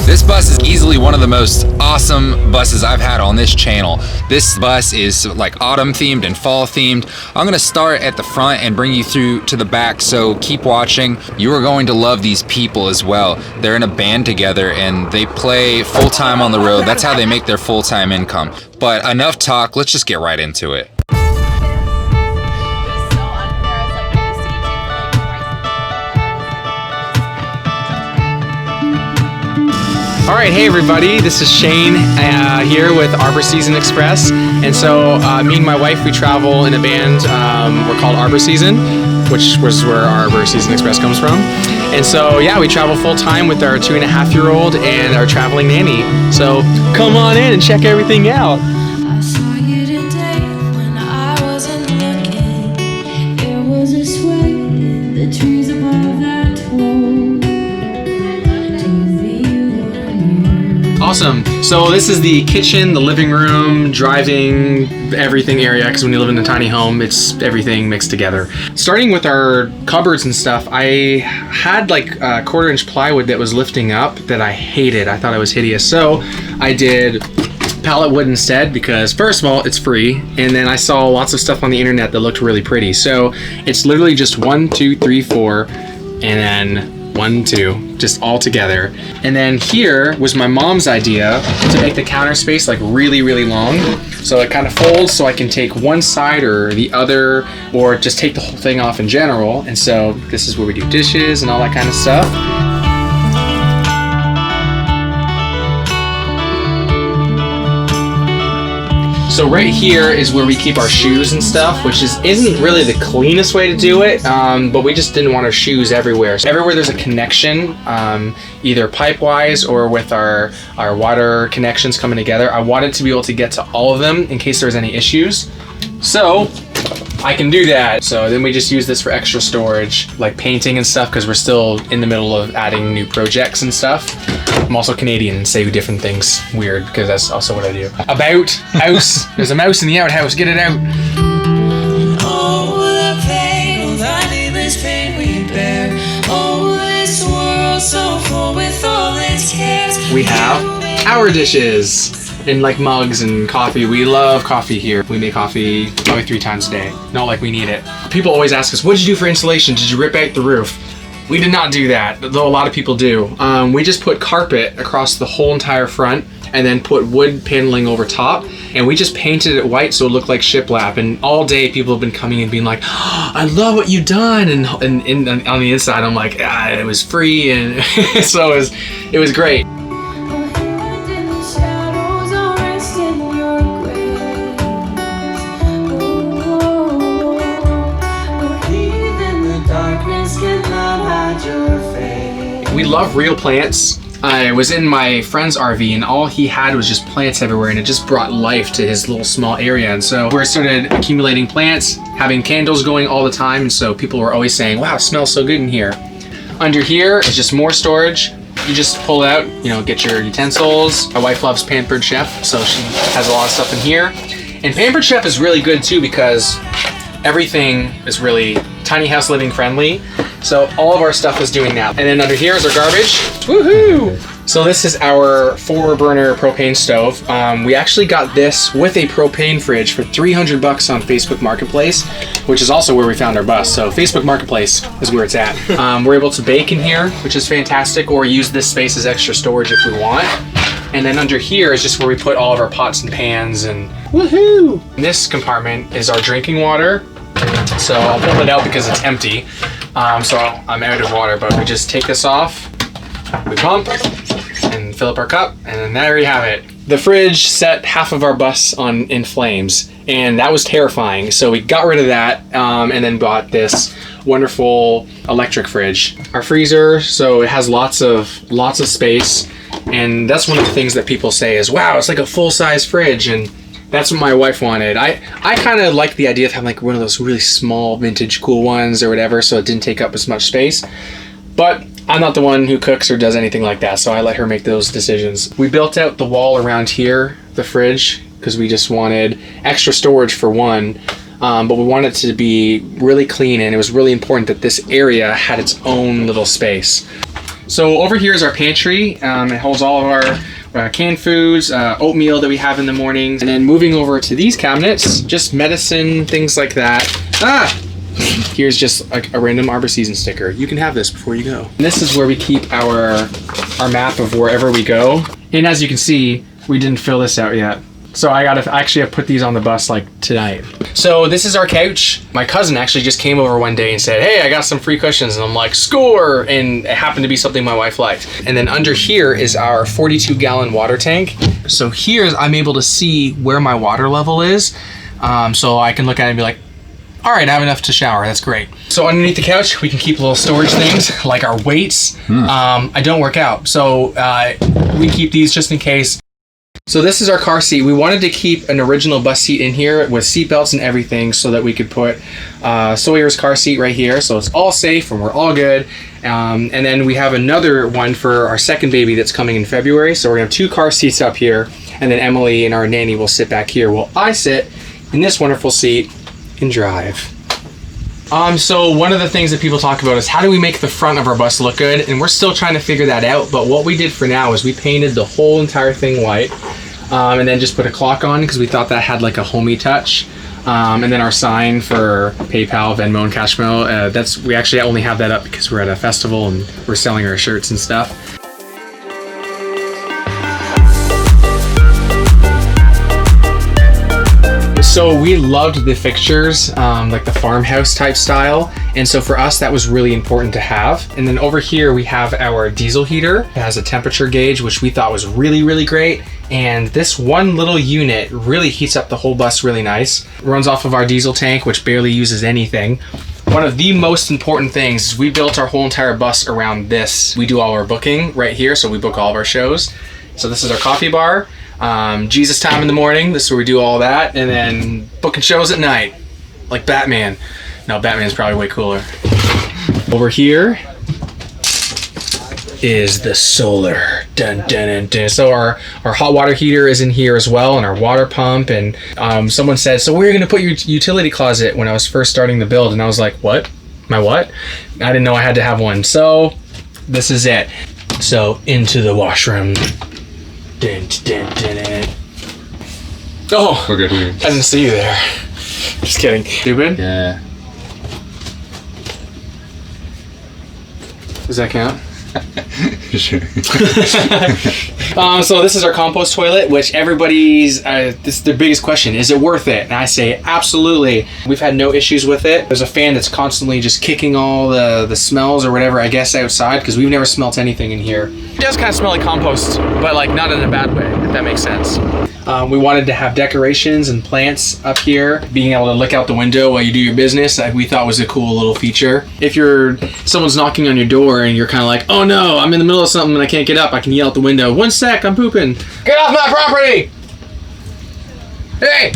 This bus is easily one of the most awesome buses I've had on this channel. This bus is like autumn themed and fall themed. I'm gonna start at the front and bring you through to the back, so keep watching. You are going to love these people as well. They're in a band together and they play full-time on the road. That's how they make their full-time income. But enough talk, let's just get right into it. All right, hey everybody, this is Shane here with Arbour Season Express. And so me and my wife, we travel in a band, we're called Arbour Season, which was where Arbour Season Express comes from. And so yeah, we travel full time with our 2.5-year-old and our traveling nanny. So come on in and check everything out. I saw you today when I wasn't looking. There was a sway in the trees above that hole. Awesome. So this is the kitchen, the living room, driving, everything area, because when you live in a tiny home, it's everything mixed together. Starting with our cupboards and stuff, I had like a 1/4-inch plywood that was lifting up that I hated. I thought it was hideous. So I did pallet wood instead, because first of all, it's free, and then I saw lots of stuff on the internet that looked really pretty. So it's literally just 1, 2, 3, 4, and then 1, 2, just all together. And then here was my mom's idea to make the counter space like really, really long. So it kind of folds so I can take one side or the other, or just take the whole thing off in general. And so this is where we do dishes and all that kind of stuff. So right here is where we keep our shoes and stuff, which isn't really the cleanest way to do it, but we just didn't want our shoes everywhere. So everywhere there's a connection, either pipe-wise or with our water connections coming together, I wanted to be able to get to all of them in case there's any issues. So I can do that. So then we just use this for extra storage, like painting and stuff, because we're still in the middle of adding new projects and stuff. I'm also Canadian and say different things weird, because that's also what I do. About house. There's a mouse in the outhouse. Get it out. Oh, the pain, the needless pain we bear. Oh, this world so full with all its cares. We have our dishes and like mugs and coffee. We love coffee here. We make coffee probably 3 times a day. Not like we need it. People always ask us, what did you do for insulation? Did you rip out the roof? We did not do that, though a lot of people do. We just put carpet across the whole entire front and then put wood paneling over top, and we just painted it white so it looked like shiplap. And all day people have been coming and being like, oh, I love what you've done. And on the inside, I'm like, it was free, and so it was great. We love real plants. I was in my friend's RV and all he had was just plants everywhere, and it just brought life to his little small area. And so we started accumulating plants, having candles going all the time, and so people were always saying, wow, it smells so good in here. Under here is just more storage. You just pull out, get your utensils. My wife loves Pampered Chef, so she has a lot of stuff in here. And Pampered Chef is really good too, because everything is really tiny house living friendly. So all of our stuff is doing that. And then under here is our garbage. Woohoo! So this is our 4-burner propane stove. We actually got this with a propane fridge for $300 on Facebook Marketplace, which is also where we found our bus. So Facebook Marketplace is where it's at. We're able to bake in here, which is fantastic, or use this space as extra storage if we want. And then under here is just where we put all of our pots and pans and woohoo! This compartment is our drinking water. So I'll pull it out because it's empty. So I'm out of water, but we just take this off, we pump, and fill up our cup, and then there you have it. The fridge set half of our bus in flames, and that was terrifying. So we got rid of that, and then bought this wonderful electric fridge. Our freezer, so it has lots of space, and that's one of the things that people say is, wow, it's like a full-size fridge, and that's what my wife wanted. I kind of like the idea of having like one of those really small vintage cool ones or whatever, so it didn't take up as much space. But I'm not the one who cooks or does anything like that, so I let her make those decisions. We built out the wall around here, the fridge, because we just wanted extra storage for one, but we wanted it to be really clean, and it was really important that this area had its own little space. So over here is our pantry. It holds all of our canned foods, oatmeal that we have in the mornings. And then moving over to these cabinets, just medicine, things like that. Here's just like a random Arbour Season sticker. You can have this before you go. And this is where we keep our map of wherever we go. And as you can see, we didn't fill this out yet. So I have put these on the bus like tonight. So this is our couch. My cousin actually just came over one day and said, hey, I got some free cushions. And I'm like, score! And it happened to be something my wife liked. And then under here is our 42-gallon water tank. So here I'm able to see where my water level is. So I can look at it and be like, all right, I have enough to shower. That's great. So underneath the couch, we can keep little storage things like our weights. I don't work out, so we keep these just in case. So this is our car seat. We wanted to keep an original bus seat in here with seat belts and everything so that we could put Sawyer's car seat right here. So it's all safe and we're all good. And then we have another one for our second baby that's coming in February. So we're gonna have 2 car seats up here, and then Emily and our nanny will sit back here while I sit in this wonderful seat and drive. So one of the things that people talk about is how do we make the front of our bus look good, and we're still trying to figure that out. But what we did for now is we painted the whole entire thing white, and then just put a clock on because we thought that had like a homey touch. And then our sign for PayPal, Venmo, and Cashmo. We actually only have that up because we're at a festival and we're selling our shirts and stuff. So we loved the fixtures, like the farmhouse type style. And so for us, that was really important to have. And then over here, we have our diesel heater. It has a temperature gauge, which we thought was really, really great. And this one little unit really heats up the whole bus really nice. It runs off of our diesel tank, which barely uses anything. One of the most important things is we built our whole entire bus around this. We do all our booking right here, so we book all of our shows. So this is our coffee bar. Jesus time in the morning, this is where we do all that, and then booking shows at night, like Batman. No, Batman's probably way cooler. Over here is the solar. Dun, dun, dun, dun. So our hot water heater is in here as well, and our water pump. And someone said, so where are you gonna put your utility closet when I was first starting the build? And I was like, what? My what? I didn't know I had to have one. So this is it. So into the washroom. Dun, dun, dun, dun. Oh, Okay. I didn't see you there. Just kidding. Stupid? Yeah. Does that count? Sure. So this is our compost toilet, which everybody's, this is their biggest question. Is it worth it? And I say absolutely. We've had no issues with it. There's a fan that's constantly just kicking all the smells or whatever, I guess, outside, because we've never smelt anything in here. It does kind of smell like compost, but like not in a bad way, if that makes sense. We wanted to have decorations and plants up here. Being able to look out the window while you do your business, we thought was a cool little feature. If someone's knocking on your door and you're kind of like, oh no, I'm in the middle of something and I can't get up, I can yell out the window, 1 sec, I'm pooping. Get off my property! Hey!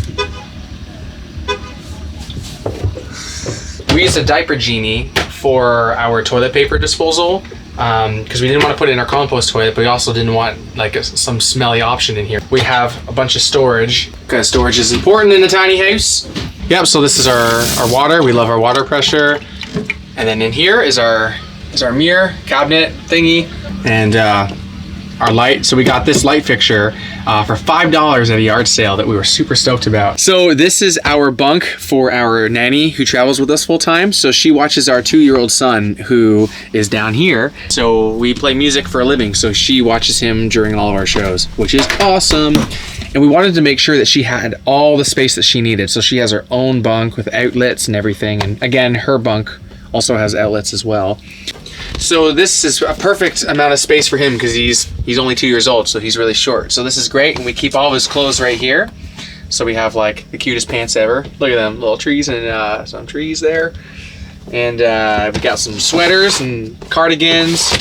We used a diaper genie for our toilet paper disposal. Because we didn't want to put it in our compost toilet, but we also didn't want like some smelly option in here. We have a bunch of storage because storage is important in a tiny house. Yep, so this is our water. We love our water pressure. And then in here is our mirror cabinet thingy and our light. So we got this light fixture for $5 at a yard sale that we were super stoked about. So this is our bunk for our nanny who travels with us full time. So she watches our 2-year-old son who is down here. So we play music for a living. So she watches him during all of our shows, which is awesome. And we wanted to make sure that she had all the space that she needed. So she has her own bunk with outlets and everything. And again, her bunk also has outlets as well. So this is a perfect amount of space for him because he's only 2 years old, so he's really short. So this is great, and we keep all of his clothes right here. So we have like the cutest pants ever. Look at them, little trees and some trees there. And we got some sweaters and cardigans.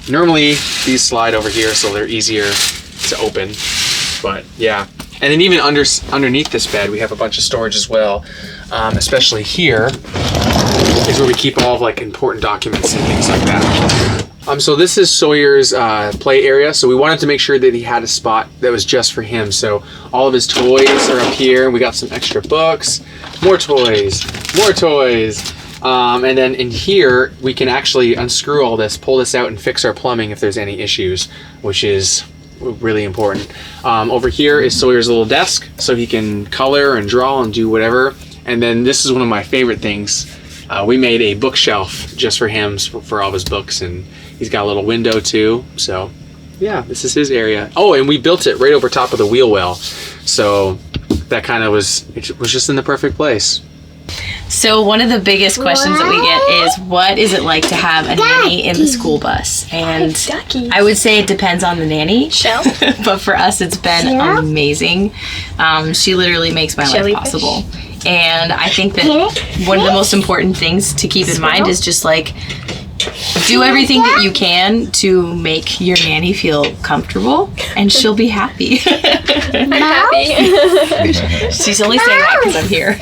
Normally these slide over here so they're easier to open, but yeah. And then even underneath this bed, we have a bunch of storage as well, especially here is where we keep all of like important documents and things like that. So this is Sawyer's play area. So we wanted to make sure that he had a spot that was just for him. So all of his toys are up here. We got some extra books, more toys, And then in here, we can actually unscrew all this, pull this out, and fix our plumbing if there's any issues, which is really important. Over here is Sawyer's little desk, so he can color and draw and do whatever. And then this is one of my favorite things. We made a bookshelf just for him, for all of his books, and he's got a little window too. So yeah, this is his area. Oh, and we built it right over top of the wheel well. So that kind of was just in the perfect place. So one of the biggest questions that we get is, what is it like to have a nanny in the school bus? And I would say it depends on the nanny, but for us it's been amazing. She literally makes my life possible. And I think that one of the most important things to keep in mind is just like, do everything that you can to make your nanny feel comfortable, and she'll be happy. I'm happy. She's only saying that because I'm here.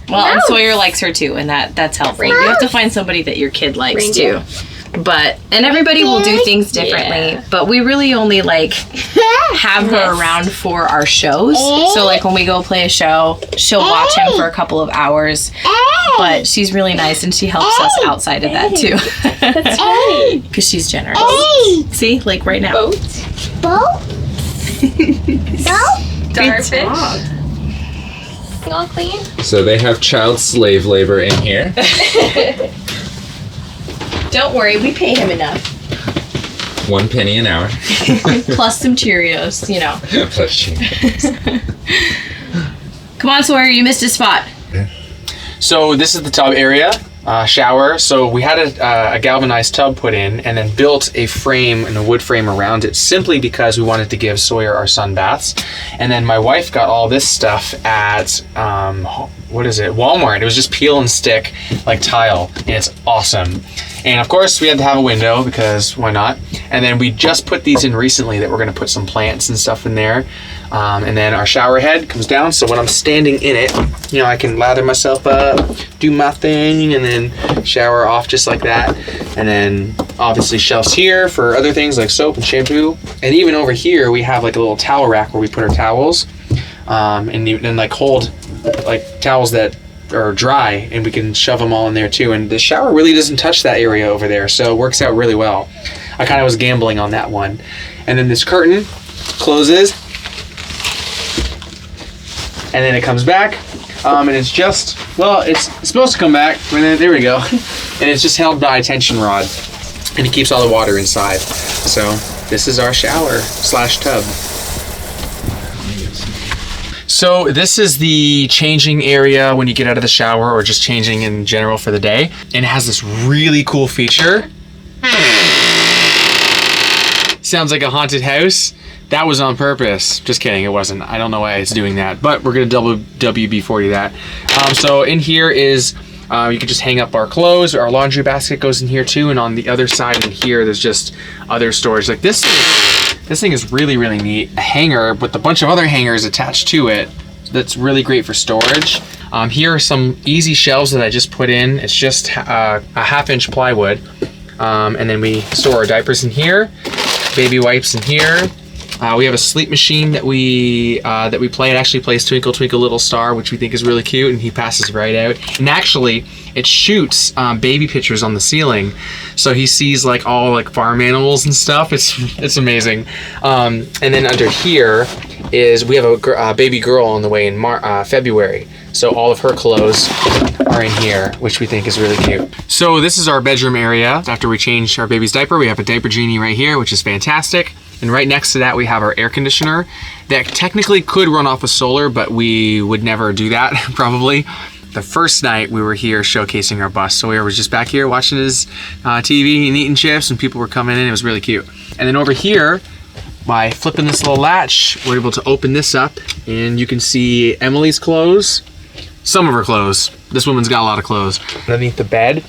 Well, and Sawyer likes her too, and that's helpful. You have to find somebody that your kid likes too. And everybody will do things differently, but we really only like have her around for our shows. So like when we go play a show, she'll watch him for a couple of hours, but she's really nice and she helps us outside of that too. That's funny. Because she's generous. See, like right now. Boat? Starfish. All clean? So they have child slave labor in here. Don't worry, we pay him enough. 1 penny an hour. Plus some Cheerios, you know. Plus Cheerios. Come on, Sawyer, you missed a spot. So this is the tub area, shower. So we had a galvanized tub put in and then built a frame and a wood frame around it simply because we wanted to give Sawyer our sun baths. And then my wife got all this stuff at, Walmart. It was just peel and stick, like tile, and it's awesome. And of course we had to have a window because why not? And then we just put these in recently that we're gonna put some plants and stuff in there. And then our shower head comes down, so when I'm standing in it, you know, I can lather myself up, do my thing, and then shower off just like that. And then obviously shelves here for other things like soap and shampoo. And even over here we have like a little towel rack where we put our towels, and then like hold like towels that are dry, and we can shove them all in there too. And the shower really doesn't touch that area over there, so it works out really well. I kind of was gambling on that one. And then this curtain closes, and then it comes back, and it's just, well, it's supposed to come back, and then there we go. And it's just held by a tension rod, and it keeps all the water inside. So this is our shower / tub. So this is the changing area when you get out of the shower, or just changing in general for the day. And it has this really cool feature. Sounds like a haunted house. That was on purpose. Just kidding, it wasn't. I don't know why it's doing that, but we're gonna WB-40 that. So in here is, you can just hang up our clothes. Our laundry basket goes in here too, and on the other side in here, there's just other storage. Like this thing is really, really neat. A hanger with a bunch of other hangers attached to it. That's really great for storage. Here are some easy shelves that I just put in. It's just a 1/2-inch plywood. And then we store our diapers in here, baby wipes in here. We have a sleep machine that we play. It actually plays Twinkle Twinkle Little Star, which we think is really cute, and he passes right out. And actually, it shoots baby pictures on the ceiling, so he sees like all like farm animals and stuff. It's amazing. And then under here is we have a baby girl on the way in February, so all of her clothes are in here, which we think is really cute. So this is our bedroom area. After we change our baby's diaper, we have a diaper genie right here, which is fantastic. And right next to that, we have our air conditioner that technically could run off of solar, but we would never do that, probably. The first night we were here showcasing our bus, so we were just back here watching his TV and eating chips, and people were coming in. It was really cute. And then over here, by flipping this little latch, we're able to open this up, and you can see Emily's clothes, some of her clothes. This woman's got a lot of clothes. Underneath the bed,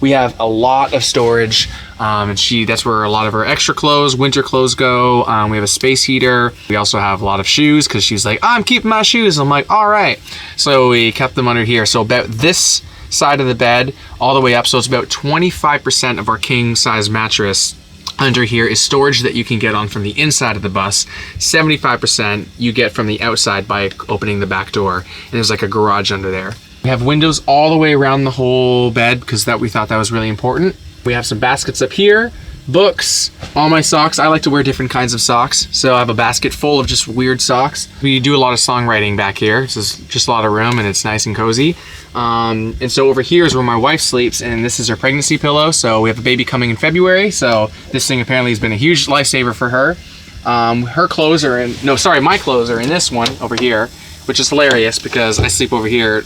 we have a lot of storage, and that's where a lot of her extra clothes, winter clothes go. We have a space heater. We also have a lot of shoes, because she's like, I'm keeping my shoes. I'm like, all right. So we kept them under here. So about this side of the bed, all the way up, so it's about 25% of our king size mattress under here is storage that you can get on from the inside of the bus. 75% you get from the outside by opening the back door, and there's like a garage under there. We have windows all the way around the whole bed because we thought that was really important. We have some baskets up here, books, all my socks. I like to wear different kinds of socks, so I have a basket full of just weird socks. We do a lot of songwriting back here. This is just a lot of room and it's nice and cozy. And so over here is where my wife sleeps, and this is her pregnancy pillow. So we have a baby coming in February, so this thing apparently has been a huge lifesaver for her. Her clothes are in, no, sorry, my clothes are in this one over here, which is hilarious because I sleep over here.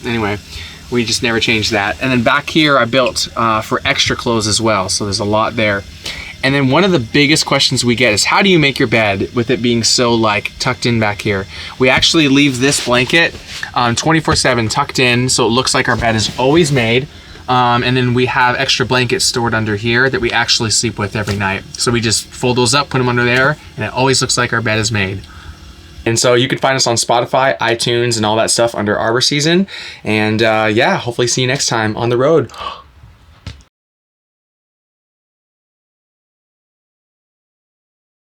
Anyway, we just never changed that. And then back here I built for extra clothes as well, so there's a lot there. And then one of the biggest questions we get is, how do you make your bed with it being so like tucked in back here? We actually leave this blanket 24/7 tucked in, so it looks like our bed is always made. And then we have extra blankets stored under here that we actually sleep with every night. So we just fold those up, put them under there, and it always looks like our bed is made. And so you can find us on Spotify, iTunes, and all that stuff under Arbour Season. And yeah, hopefully see you next time on the road.